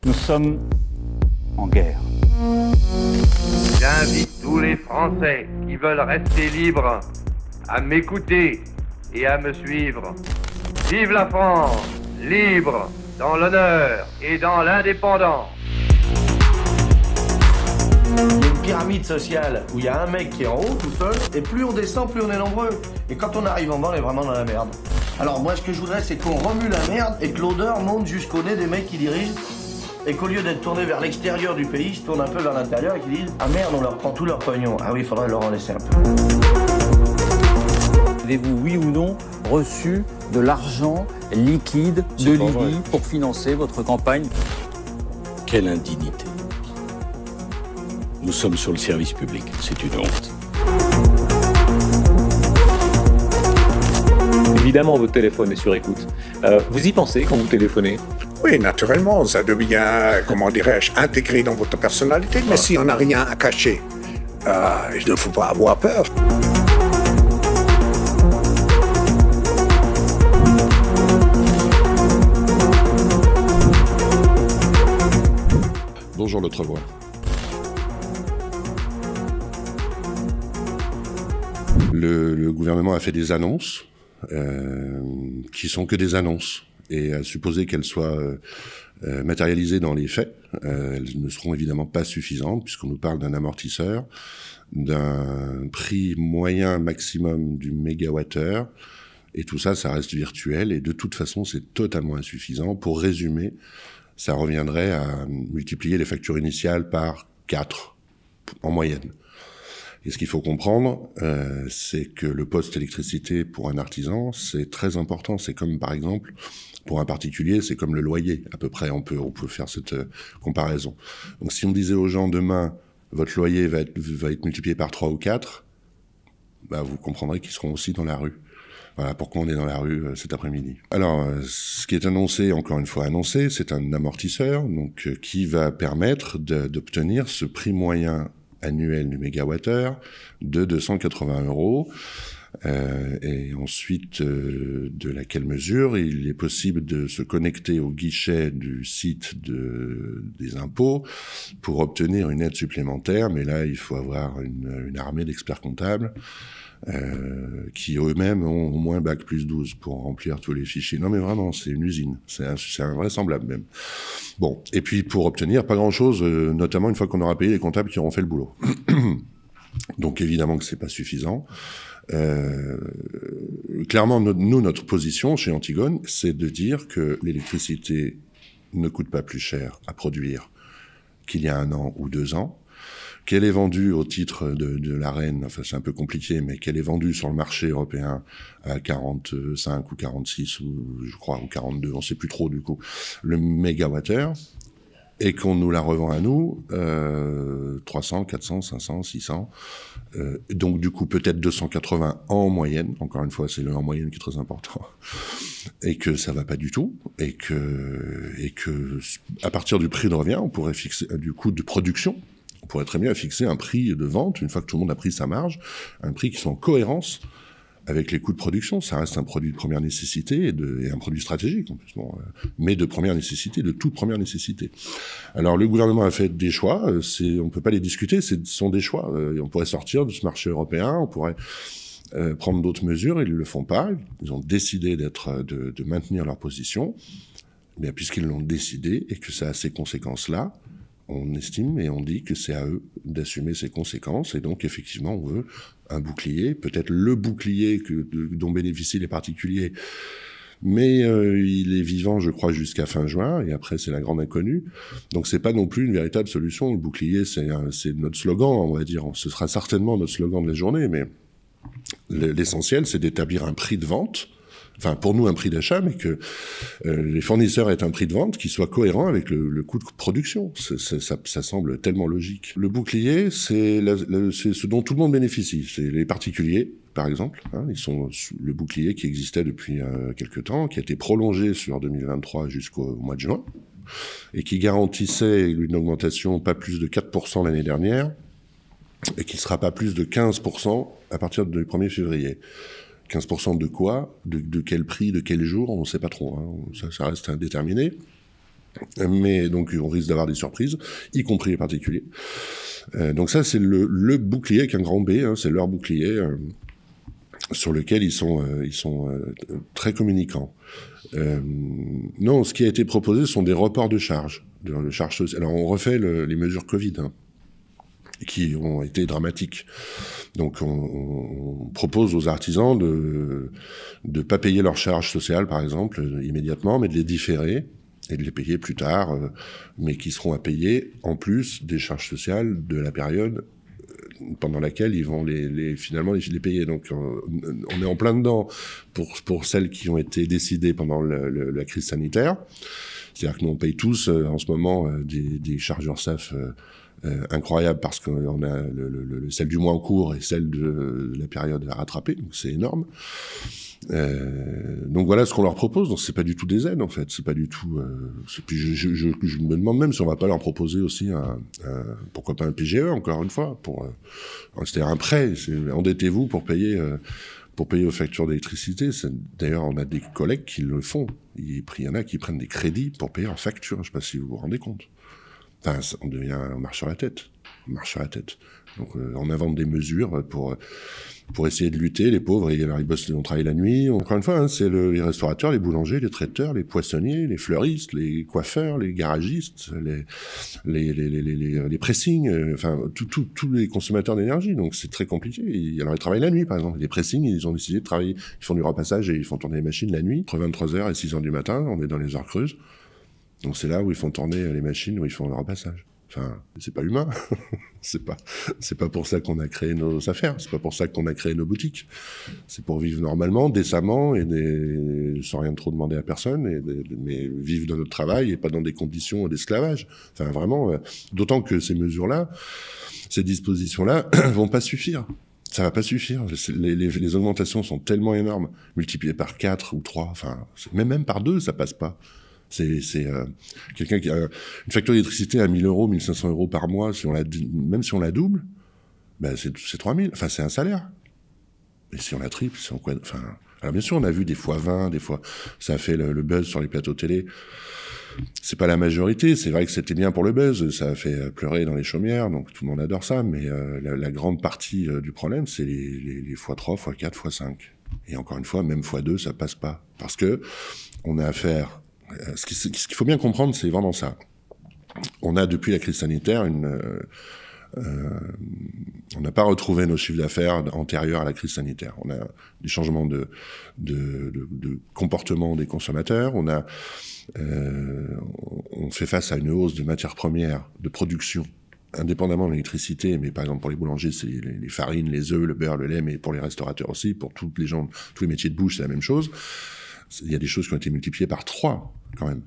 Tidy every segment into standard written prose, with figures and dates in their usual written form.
Nous sommes en guerre. J'invite tous les Français qui veulent rester libres à m'écouter et à me suivre. Vive la France, libre, dans l'honneur et dans l'indépendance. Il y a une pyramide sociale où il y a un mec qui est en haut tout seul, et plus on descend, plus on est nombreux. Et quand on arrive en bas, on est vraiment dans la merde. Alors moi, ce que je voudrais, c'est qu'on remue la merde et que l'odeur monte jusqu'au nez des mecs qui dirigent, et qu'au lieu d'être tourné vers l'extérieur du pays, ils se tournent un peu vers l'intérieur et qu'ils disent « Ah merde, on leur prend tout leur pognon. Ah oui, il faudrait leur en laisser un peu. » Avez-vous, oui ou non, reçu de l'argent liquide de Libye pour financer votre campagne? Quelle indignité. Nous sommes sur le service public, c'est une honte. Évidemment, votre téléphone est sur écoute. Vous y pensez quand vous téléphonez? Oui, naturellement, ça devient, comment dirais-je, intégré dans votre personnalité. Mais si on n'a rien à cacher, il ne faut pas avoir peur. Bonjour notre voix. Le gouvernement a fait des annonces qui sont que des annonces et à supposer qu'elles soient matérialisées dans les faits, elles ne seront évidemment pas suffisantes puisqu'on nous parle d'un amortisseur, d'un prix moyen maximum du mégawattheure et tout ça, ça reste virtuel et de toute façon c'est totalement insuffisant. Pour résumer, ça reviendrait à multiplier les factures initiales par 4 en moyenne. Et ce qu'il faut comprendre, c'est que le poste électricité pour un artisan, c'est très important. C'est comme, par exemple, pour un particulier, c'est comme le loyer, à peu près. On peut faire cette comparaison. Donc, si on disait aux gens, demain, votre loyer va être multiplié par 3 ou 4, bah, vous comprendrez qu'ils seront aussi dans la rue. Voilà pourquoi on est dans la rue cet après-midi. Alors, ce qui est annoncé, encore une fois annoncé, c'est un amortisseur, donc qui va permettre d'obtenir ce prix moyen annuel du mégawattheure de 280 €. Et ensuite, de laquelle mesure, il est possible de se connecter au guichet du site des impôts pour obtenir une aide supplémentaire. Mais là, il faut avoir une armée d'experts comptables qui eux-mêmes ont au moins bac plus 12 pour remplir tous les fichiers. Non mais vraiment, c'est une usine, c'est invraisemblable même. Bon, et puis pour obtenir pas grand-chose, notamment une fois qu'on aura payé les comptables qui auront fait le boulot. Donc évidemment que c'est pas suffisant. Clairement, notre position chez Antigone, c'est de dire que l'électricité ne coûte pas plus cher à produire qu'il y a 1 an ou 2 ans, qu'elle est vendue au titre de l'ARENH, enfin c'est un peu compliqué, mais qu'elle est vendue sur le marché européen à 45 ou 46, ou je crois, ou 42, on sait plus trop du coup, le mégawattheure, et qu'on nous la revend à nous 300, 400, 500, 600, donc du coup peut-être 280 en moyenne, encore une fois c'est le en moyenne qui est très important, et que ça va pas du tout, et que à partir du prix de revient, on pourrait fixer du coût de production, on pourrait très bien fixer un prix de vente, une fois que tout le monde a pris sa marge, un prix qui soit en cohérence avec les coûts de production. Ça reste un produit de première nécessité et un produit stratégique, en plus, mais de première nécessité, de toute première nécessité. Alors le gouvernement a fait des choix, on peut pas les discuter, ce sont des choix. On pourrait sortir de ce marché européen, on pourrait prendre d'autres mesures, ils le font pas. Ils ont décidé de maintenir leur position, mais puisqu'ils l'ont décidé et que ça a ces conséquences-là, on estime et on dit que c'est à eux d'assumer ces conséquences, et donc effectivement on veut un bouclier, peut-être le bouclier dont bénéficient les particuliers, mais il est vivant je crois jusqu'à fin juin, et après c'est la grande inconnue, donc c'est pas non plus une véritable solution. Le bouclier c'est notre slogan, on va dire, ce sera certainement notre slogan de la journée, mais l'essentiel c'est d'établir un prix de vente, enfin pour nous un prix d'achat, mais que les fournisseurs aient un prix de vente qui soit cohérent avec le coût de production. Ça semble tellement logique. Le bouclier, c'est ce dont tout le monde bénéficie. C'est les particuliers, par exemple. Ils sont le bouclier qui existait depuis quelque temps, qui a été prolongé sur 2023 jusqu'au mois de juin, et qui garantissait une augmentation pas plus de 4% l'année dernière, et qui ne sera pas plus de 15% à partir du 1er février. 15% de quoi, de quel prix, de quel jour, on ne sait pas trop. Ça reste indéterminé. Mais donc on risque d'avoir des surprises, y compris les particuliers. Donc ça c'est le bouclier avec un grand B, hein, c'est leur bouclier sur lequel ils sont très communicants. Non, ce qui a été proposé sont des reports de charges sociales. Alors on refait les mesures Covid, hein, qui ont été dramatiques. Donc on propose aux artisans de pas payer leurs charges sociales, par exemple, immédiatement, mais de les différer et de les payer plus tard, mais qui seront à payer en plus des charges sociales de la période pendant laquelle ils vont finalement les payer. Donc on est en plein dedans pour celles qui ont été décidées pendant la crise sanitaire. C'est-à-dire que nous on paye tous en ce moment des charges URSSAF incroyables parce qu'on a celle du mois en cours et celle de la période à rattraper, donc c'est énorme. Donc voilà ce qu'on leur propose. Donc c'est pas du tout des aides en fait, c'est pas du tout. Puis je me demande même si on va pas leur proposer aussi pourquoi pas un PGE encore une fois c'est-à-dire un prêt. Endettez-vous pour payer vos factures d'électricité. D'ailleurs on a des collègues qui le font. Il y en a qui prennent des crédits pour payer leurs factures. Je sais pas si vous vous rendez compte. Enfin on marche sur la tête. Donc on invente des mesures pour essayer de lutter. Les pauvres, ils bossent, on travaille la nuit. Encore une fois, hein, c'est les restaurateurs, les boulangers, les traiteurs, les poissonniers, les fleuristes, les coiffeurs, les garagistes, les pressings, enfin tous les consommateurs d'énergie. Donc c'est très compliqué. Alors ils travaillent la nuit, par exemple. Les pressings, ils ont décidé de travailler. Ils font du repassage et ils font tourner les machines la nuit, entre 23h et 6h du matin. On est dans les heures creuses. Donc c'est là où ils font tourner les machines, où ils font le repassage. Enfin, c'est pas humain. c'est pas pour ça qu'on a créé nos affaires. C'est pas pour ça qu'on a créé nos boutiques. C'est pour vivre normalement, décemment et sans rien trop demander à personne, mais vivre dans notre travail et pas dans des conditions d'esclavage. Enfin, vraiment, d'autant que ces mesures-là, ces dispositions-là, vont pas suffire. Ça va pas suffire. Les augmentations sont tellement énormes, multipliées par 4 ou 3, enfin, même par 2, ça passe pas. C'est quelqu'un qui a une facture d'électricité à 1 000 €, 1 500 € par mois, même si on la double, ben c'est 3 000. Enfin, c'est un salaire. Et si on la triple, c'est en quoi? Enfin, alors bien sûr, on a vu des fois 20, des fois, ça a fait le buzz sur les plateaux télé. C'est pas la majorité. C'est vrai que c'était bien pour le buzz. Ça a fait pleurer dans les chaumières, donc tout le monde adore ça. Mais la grande partie du problème, c'est les x3, x4, x5. Et encore une fois, même x2, ça passe pas. Parce que on a affaire. Ce qu'il faut bien comprendre, c'est vraiment ça. On a, depuis la crise sanitaire, on n'a pas retrouvé nos chiffres d'affaires antérieurs à la crise sanitaire. On a des changements de comportement des consommateurs. On fait face à une hausse de matières premières, de production, indépendamment de l'électricité, mais par exemple pour les boulangers, c'est les farines, les œufs, le beurre, le lait, mais pour les restaurateurs aussi, pour tous les métiers de bouche, c'est la même chose. Il y a des choses qui ont été multipliées par 3, quand même.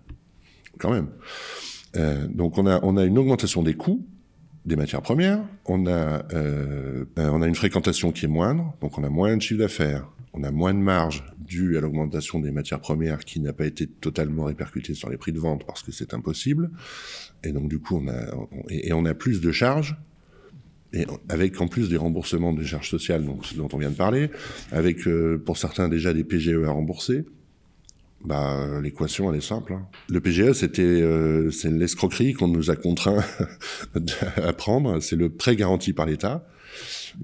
Donc on a une augmentation des coûts des matières premières, on a une fréquentation qui est moindre, donc on a moins de chiffre d'affaires, on a moins de marge due à l'augmentation des matières premières qui n'a pas été totalement répercutée sur les prix de vente parce que c'est impossible, et donc du coup on a plus de charges, et avec en plus des remboursements de charges sociales, donc ce dont on vient de parler, avec pour certains déjà des PGE à rembourser. L'équation elle est simple. Hein. Le PGE c'est l'escroquerie qu'on nous a contraints à prendre. C'est le prêt garanti par l'État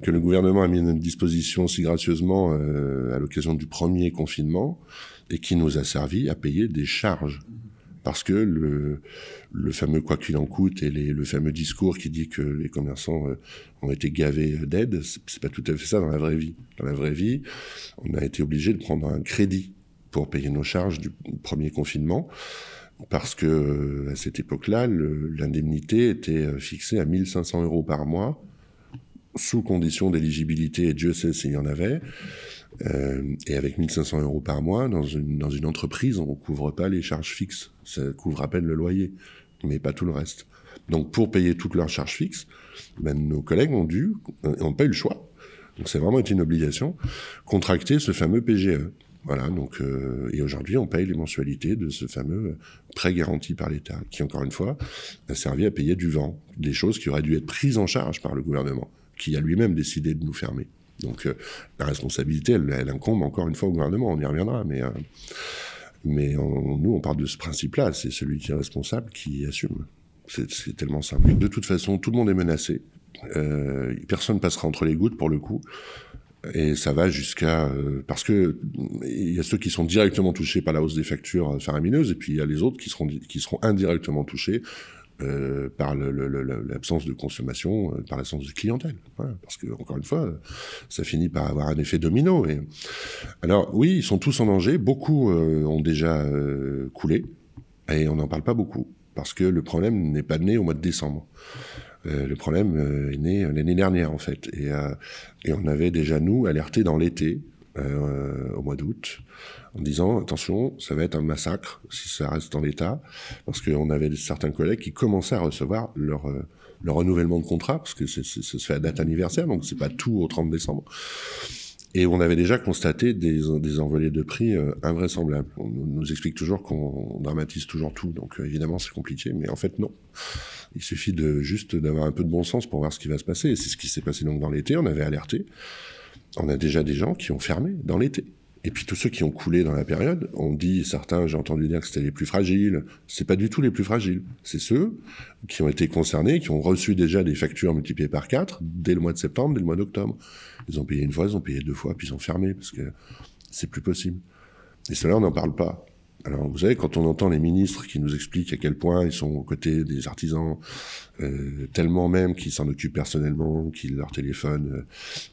que le gouvernement a mis à notre disposition si gracieusement à l'occasion du premier confinement et qui nous a servi à payer des charges. Parce que le fameux quoi qu'il en coûte et le fameux discours qui dit que les commerçants ont été gavés d'aides, c'est pas tout à fait ça dans la vraie vie. Dans la vraie vie, on a été obligé de prendre un crédit pour payer nos charges du premier confinement, parce que à cette époque-là, l'indemnité était fixée à 1 500 € par mois, sous condition d'éligibilité, et Dieu sait s'il y en avait. Et avec 1 500 € par mois, dans une entreprise, on ne couvre pas les charges fixes. Ça couvre à peine le loyer, mais pas tout le reste. Donc pour payer toutes leurs charges fixes, nos collègues n'ont pas eu le choix. Donc c'est vraiment été une obligation, contracter ce fameux PGE. Voilà, donc et aujourd'hui on paye les mensualités de ce fameux prêt garanti par l'État, qui encore une fois a servi à payer du vent, des choses qui auraient dû être prises en charge par le gouvernement, qui a lui-même décidé de nous fermer. Donc la responsabilité, elle incombe encore une fois au gouvernement, on y reviendra, mais Mais nous, on parle de ce principe-là. C'est celui qui est responsable qui assume. C'est tellement simple. De toute façon, tout le monde est menacé. Personne passera entre les gouttes, pour le coup. Et ça va jusqu'à... parce que il y a ceux qui sont directement touchés par la hausse des factures faramineuses, et puis il y a les autres qui seront indirectement touchés par l'absence de consommation, par l'absence de clientèle. Voilà. Parce que, encore une fois, ça finit par avoir un effet domino. Et... Alors, oui, ils sont tous en danger. Beaucoup ont déjà coulé, et on n'en parle pas beaucoup, parce que le problème n'est pas né au mois de décembre. Le problème est né l'année dernière, en fait. Et on avait déjà, nous, alerté dans l'été, au mois d'août, en disant, attention, ça va être un massacre si ça reste dans l'état, parce qu'on avait certains collègues qui commençaient à recevoir leur renouvellement de contrat, parce que ça se fait à date anniversaire, donc c'est pas tout au 30 décembre. Et on avait déjà constaté des envolées de prix invraisemblables. On nous explique toujours qu'on dramatise toujours tout, donc évidemment c'est compliqué, mais en fait non. Il suffit juste d'avoir un peu de bon sens pour voir ce qui va se passer. Et c'est ce qui s'est passé donc dans l'été, on avait alerté. On a déjà des gens qui ont fermé dans l'été. Et puis tous ceux qui ont coulé dans la période, on dit, certains, j'ai entendu dire que c'était les plus fragiles. C'est pas du tout les plus fragiles. C'est ceux qui ont été concernés, qui ont reçu déjà des factures multipliées par 4 dès le mois de septembre, dès le mois d'octobre. Ils ont payé une fois, ils ont payé 2 fois, puis ils ont fermé, parce que c'est plus possible. Et cela, on n'en parle pas. Alors, vous savez, quand on entend les ministres qui nous expliquent à quel point ils sont aux côtés des artisans, tellement même qu'ils s'en occupent personnellement, qu'ils leur téléphonent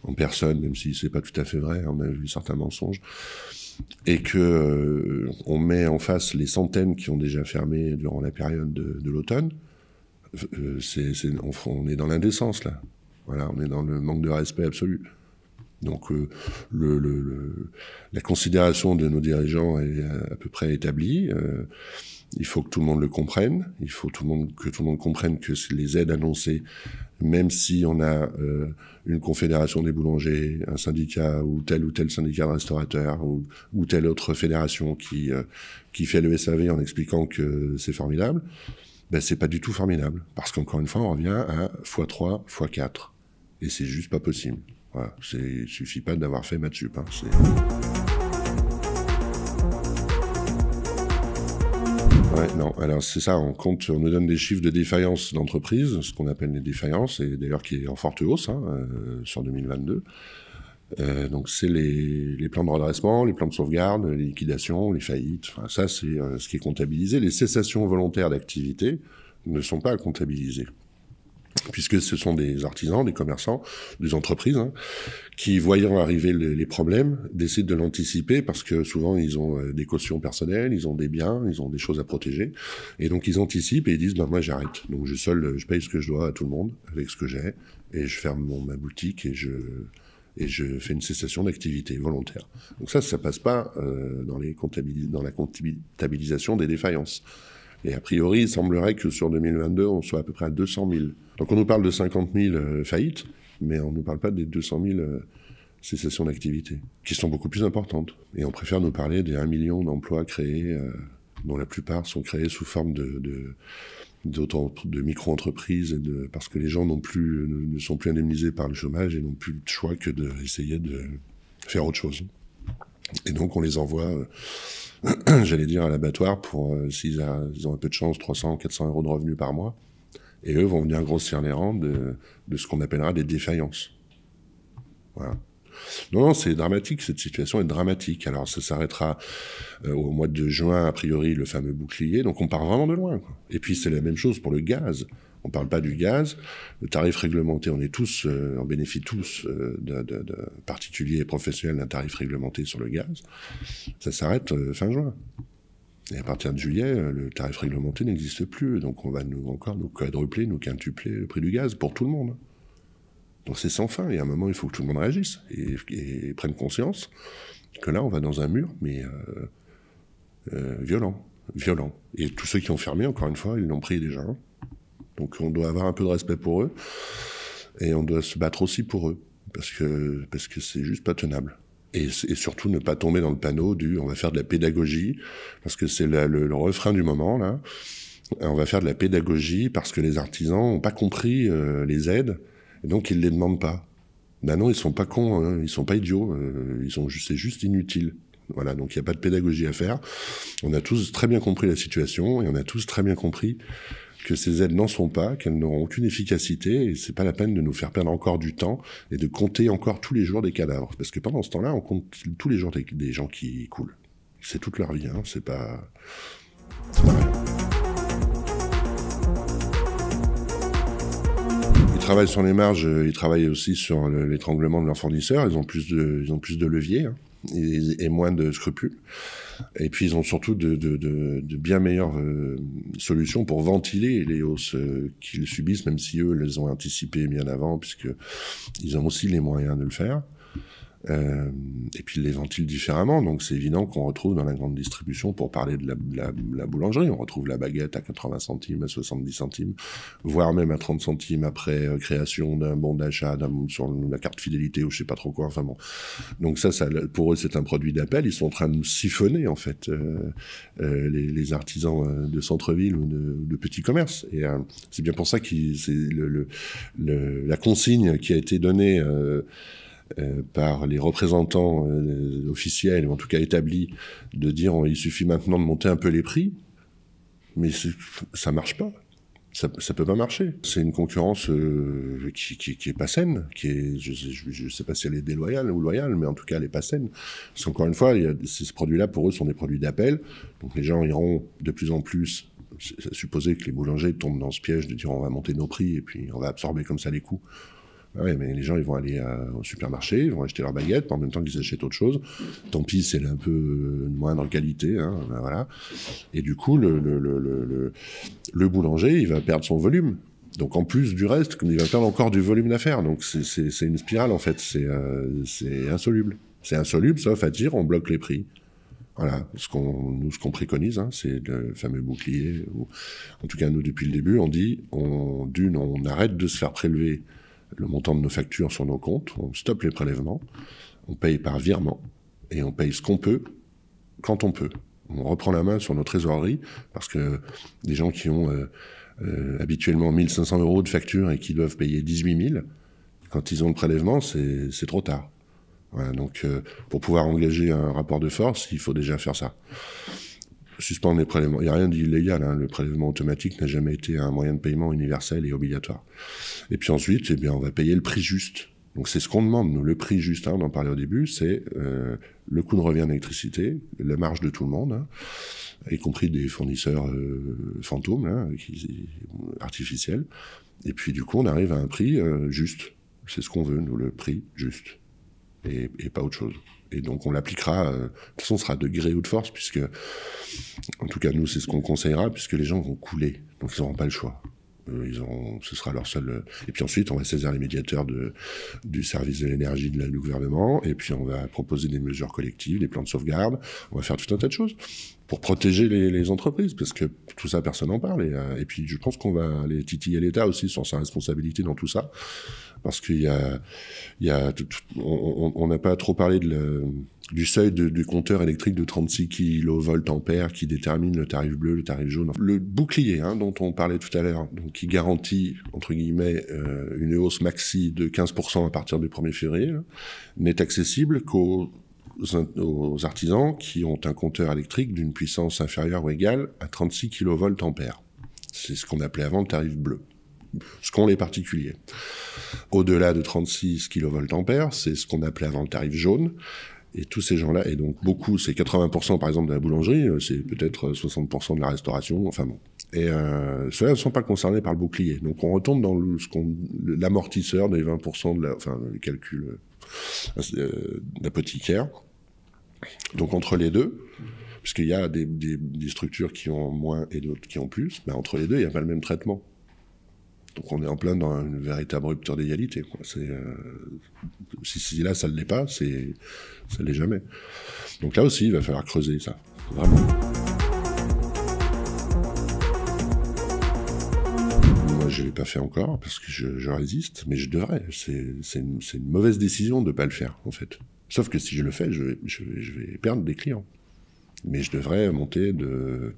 en personne, même si c'est pas tout à fait vrai, on a vu certains mensonges, et que on met en face les centaines qui ont déjà fermé durant la période de l'automne, on est dans l'indécence, là. Voilà, on est dans le manque de respect absolu. Donc la considération de nos dirigeants est à peu près établie. Il faut que tout le monde le comprenne. Il faut que tout le monde comprenne que les aides annoncées, même si on a une confédération des boulangers, un syndicat ou tel syndicat de restaurateurs ou telle autre fédération qui fait le SAV en expliquant que c'est formidable, ben c'est pas du tout formidable. Parce qu'encore une fois, on revient à x3, x4. Et c'est juste pas possible. Voilà, il suffit pas d'avoir fait maths sup. Hein, ouais, non, alors c'est ça, on nous donne des chiffres de défaillance d'entreprise, ce qu'on appelle les défaillances, et d'ailleurs qui est en forte hausse sur 2022. Donc c'est les plans de redressement, les plans de sauvegarde, les liquidations, les faillites, enfin ça c'est ce qui est comptabilisé. Les cessations volontaires d'activité ne sont pas comptabilisées, puisque ce sont des artisans, des commerçants, des entreprises, qui, voyant arriver les problèmes, décident de l'anticiper, parce que souvent ils ont des cautions personnelles, ils ont des biens, ils ont des choses à protéger, et donc ils anticipent et ils disent, moi j'arrête, donc je paye ce que je dois à tout le monde, avec ce que j'ai, et je ferme ma boutique, et je fais une cessation d'activité volontaire. Donc ça passe pas dans la comptabilisation des défaillances. Et a priori, il semblerait que sur 2022, on soit à peu près à 200 000. Donc on nous parle de 50 000 faillites, mais on ne nous parle pas des 200 000 cessations d'activité, qui sont beaucoup plus importantes. Et on préfère nous parler des 1 million d'emplois créés, dont la plupart sont créés sous forme de micro-entreprises, parce que les gens ne sont plus indemnisés par le chômage et n'ont plus le choix que d'essayer de faire autre chose. Et donc on les envoie... j'allais dire à l'abattoir pour, s'ils ont un peu de chance, 300, 400 euros de revenus par mois. Et eux vont venir grossir les rangs de ce qu'on appellera des défaillances. Voilà. Non, c'est dramatique, cette situation est dramatique. Alors ça s'arrêtera au mois de juin, a priori, le fameux bouclier. Donc on part vraiment de loin, quoi. Et puis c'est la même chose pour le gaz. On parle pas du gaz. Le tarif réglementé, on bénéficie tous de particuliers et professionnels d'un tarif réglementé sur le gaz. Ça s'arrête fin juin. Et à partir de juillet, le tarif réglementé n'existe plus. Donc on va nous quadrupler, nous quintupler le prix du gaz pour tout le monde. Donc c'est sans fin. Et à un moment, il faut que tout le monde réagisse et prenne conscience que là, on va dans un mur, mais violent. Et tous ceux qui ont fermé, encore une fois, ils l'ont pris déjà. Donc on doit avoir un peu de respect pour eux, et on doit se battre aussi pour eux, parce que c'est juste pas tenable. Et surtout ne pas tomber dans le panneau on va faire de la pédagogie, parce que c'est le refrain du moment, là. On va faire de la pédagogie parce que les artisans n'ont pas compris les aides, et donc ils les demandent pas. Ben non, ils sont pas cons, ils sont pas idiots, c'est juste inutile. Voilà, donc il n'y a pas de pédagogie à faire. On a tous très bien compris la situation et on a tous très bien compris que ces aides n'en sont pas, qu'elles n'auront aucune efficacité et c'est pas la peine de nous faire perdre encore du temps et de compter encore tous les jours des cadavres. Parce que pendant ce temps-là, on compte tous les jours des gens qui coulent. C'est toute leur vie, hein, c'est pas rien. Ils travaillent sur les marges, ils travaillent aussi sur l'étranglement de leurs fournisseurs, ils ont plus de leviers hein, et moins de scrupules. Et puis ils ont surtout de bien meilleures solutions pour ventiler les hausses qu'ils subissent, même si eux les ont anticipées bien avant, puisqu'ils ont aussi les moyens de le faire. Et puis ils les ventilent différemment, donc c'est évident qu'on retrouve dans la grande distribution, pour parler de la boulangerie, on retrouve la baguette à 80 centimes, à 70 centimes, voire même à 30 centimes après création d'un bon d'achat sur la carte fidélité ou je sais pas trop quoi, enfin bon. Donc ça pour eux c'est un produit d'appel, ils sont en train de nous siphonner en fait les artisans de centre-ville ou de petits commerces. Et c'est bien pour ça que c'est la consigne qui a été donnée par les représentants officiels, ou en tout cas établis, de dire il suffit maintenant de monter un peu les prix, mais ça marche pas. Ça peut pas marcher. C'est une concurrence qui est pas saine, je sais pas si elle est déloyale ou loyale, mais en tout cas elle est pas saine. Parce qu'encore une fois, ces produits-là pour eux sont des produits d'appel, donc les gens iront de plus en plus supposer que les boulangers tombent dans ce piège de dire on va monter nos prix et puis on va absorber comme ça les coûts. Ouais, mais les gens, ils vont aller au supermarché, ils vont acheter leur baguette en même temps qu'ils achètent autre chose. Tant pis, c'est un peu de moindre qualité, hein, ben voilà. Et du coup, le boulanger, il va perdre son volume. Donc en plus du reste, il va perdre encore du volume d'affaires. Donc c'est une spirale en fait, c'est insoluble. C'est insoluble, sauf à dire on bloque les prix. Voilà, ce qu'on préconise, hein, c'est le fameux bouclier. En tout cas, nous, depuis le début, on dit on arrête de se faire prélever le montant de nos factures sur nos comptes, on stoppe les prélèvements, on paye par virement, et on paye ce qu'on peut, quand on peut. On reprend la main sur nos trésoreries, parce que des gens qui ont habituellement 1 500 € de facture et qui doivent payer 18 000, quand ils ont le prélèvement, c'est trop tard. Voilà, donc pour pouvoir engager un rapport de force, il faut déjà faire ça. Suspendre les prélèvements. Il n'y a rien d'illégal, hein. Le prélèvement automatique n'a jamais été un moyen de paiement universel et obligatoire. Et puis ensuite, eh bien, on va payer le prix juste. Donc c'est ce qu'on demande, nous, le prix juste, hein, on en parlait au début, c'est le coût de revient d'électricité, la marge de tout le monde, hein, y compris des fournisseurs fantômes, hein, artificiels. Et puis du coup, on arrive à un prix juste. C'est ce qu'on veut, nous, le prix juste. Et pas autre chose. Et donc on l'appliquera, de toute façon ce sera de gré ou de force, puisque, en tout cas nous c'est ce qu'on conseillera, puisque les gens vont couler, donc ils n'auront pas le choix. Ce sera leur seul... Et puis ensuite on va saisir les médiateurs du service de l'énergie du gouvernement, et puis on va proposer des mesures collectives, des plans de sauvegarde, on va faire tout un tas de choses pour protéger les entreprises, parce que tout ça personne n'en parle, et puis je pense qu'on va aller titiller l'État aussi sur sa responsabilité dans tout ça, parce qu'il on n'a pas trop parlé du seuil du compteur électrique de 36 kVA qui détermine le tarif bleu, le tarif jaune. Le bouclier, hein, dont on parlait tout à l'heure, donc qui garantit, entre guillemets, une hausse maxi de 15% à partir du 1er février, là, n'est accessible qu'aux artisans qui ont un compteur électrique d'une puissance inférieure ou égale à 36 kVA. C'est ce qu'on appelait avant le tarif bleu. Ce qu'ont les particuliers. Au-delà de 36 kVA, c'est ce qu'on appelait avant le tarif jaune. Et tous ces gens-là, et donc beaucoup, c'est 80% par exemple de la boulangerie, c'est peut-être 60% de la restauration, enfin bon. Et ceux-là ne sont pas concernés par le bouclier. Donc on retombe dans l'amortisseur des 20% le calcul d'apothicaire. Donc entre les deux, puisqu'il y a des structures qui ont moins et d'autres qui ont plus, ben entre les deux, il n'y a pas le même traitement. Donc on est en plein dans une véritable rupture d'égalité, quoi. Si là ça ne l'est pas, ça ne l'est jamais. Donc là aussi, il va falloir creuser ça, vraiment. Moi, je ne l'ai pas fait encore, parce que je résiste, mais je devrais. C'est une mauvaise décision de ne pas le faire, en fait. Sauf que si je le fais, je vais perdre des clients. Mais je devrais monter de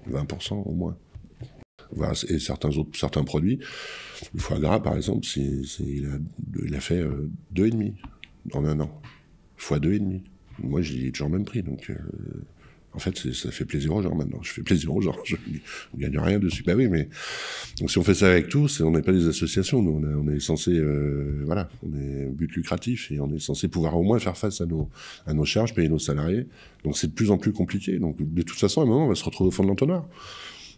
20% au moins. Voilà, et certains produits, le foie gras par exemple, il a fait 2,5 en un an, fois 2,5. moi, j'y ai toujours le même prix. Donc, en fait, ça fait plaisir aux gens maintenant. Je fais plaisir aux gens. On gagne rien dessus. Bah oui, mais donc si on fait ça avec tous, on n'est pas des associations. Nous, on est censé, voilà, on est but lucratif et on est censé pouvoir au moins faire face à nos charges, payer nos salariés. Donc c'est de plus en plus compliqué. Donc de toute façon, à un moment, on va se retrouver au fond de l'entonnoir.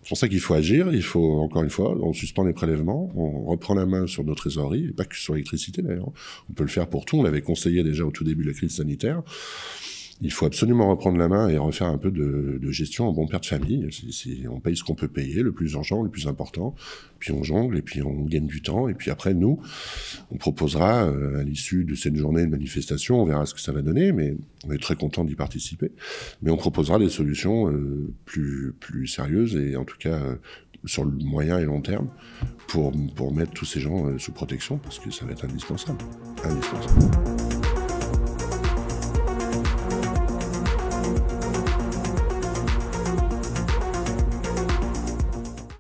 C'est pour ça qu'il faut agir, il faut, encore une fois, on suspend les prélèvements, on reprend la main sur nos trésoreries, et pas que sur l'électricité d'ailleurs. On peut le faire pour tout, on l'avait conseillé déjà au tout début de la crise sanitaire. Il faut absolument reprendre la main et refaire un peu de gestion en bon père de famille. On paye ce qu'on peut payer, le plus urgent, le plus important, puis on jongle, et puis on gagne du temps, et puis après, nous, on proposera, à l'issue de cette journée de manifestation, on verra ce que ça va donner, mais on est très content d'y participer, mais on proposera des solutions plus sérieuses, et en tout cas sur le moyen et long terme, pour mettre tous ces gens sous protection, parce que ça va être indispensable. Indispensable.